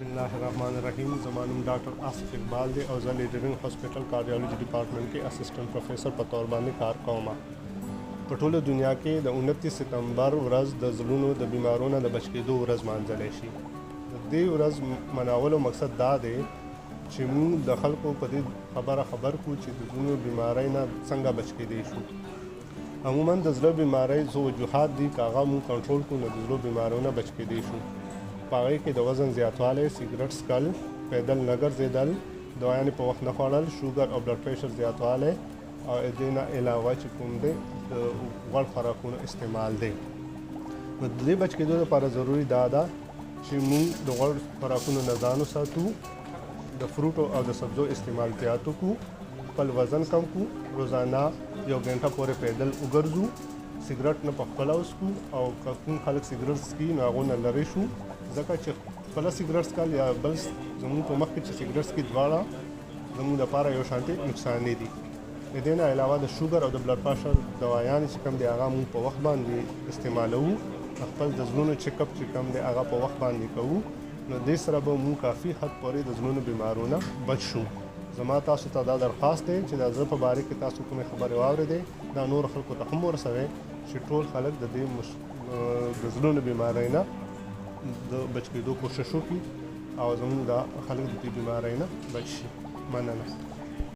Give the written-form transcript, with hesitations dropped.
बिस्मिल्लाहिर्रहमानिर्रहीम। ज़मा नूम डॉक्टर आसिफ इकबाल दे और लीडरिंग हॉस्पिटल कार्डियोलॉजी डिपार्टमेंट के असिस्टेंट प्रोफेसर पर तौर बांदे कार कौमा په ټوله دنیا کې د 29 سپتمبر ورځ د زړونو د بیمارونو د بچ کېدو ورځ مانځلی شي. د دې ورځ مناولو مقصد دا دی چې موږ د خلکو په دې خبره خبر کړو چې د زړونو بیمارۍ نه څنګه بچ کېدی شو. عموما د زړه بیمارۍ څو وجوهات دي که هغه موږ کنټرول کړو نو د زړه بیمارو نه بچ کېدی شو. په هغې کې د وزن زیاتوالی، سګرټ څکل، پیدل نه ګرځېدل، دوايانې په وخت نه خوړل، شوګر او بلډ پریشر زیاتوالی او دې نه علاوه چې کوم دی د غوړ خوراکونو استعمال دی. نو د دې بچ کېدو لپاره ضروري دا ده چې موږ د غوړ خوراکونو نه ځان وساتو، د فروټو او د سبزو استعمال زیات وکړو، خپل وزن کم کړو، روزانه 1 غنټه پورې پیدل وګرځو، سګرټ نه په خپله وڅکو او که کوم خلک سګرټ څکي نو هغو نه لرې شو، ځکه چې خپله سګرټ څکل یا بل زموږ په مخ کې چې سګرټ څکي دواړه زموږ لپاره یو شانتې نقصاني دي. د دې نه علاوه د شوګر او د بلډ پریشر دوايانې چې کوم دی هغه موږ په وخت باندې استعمالوو، خپل د زړونو چیک اپ چې کوم دی هغه په وخت باندې کوو، نو دې سره به موږ کافي حد پورې د زړونو بیمارونه بچ شو. زما تاسو ته دا درخواست دی چې د زړه په باره کې تاسو کومې خبرې واورېدې دا نور خلکو ته هم ورسوئ چې ټول خلک د دې د زړونو بیمارۍ نه د بچ کېدو کوشش وکړي او زموږ دا خلک د دې بیمارۍ نه بچ شي. مننه.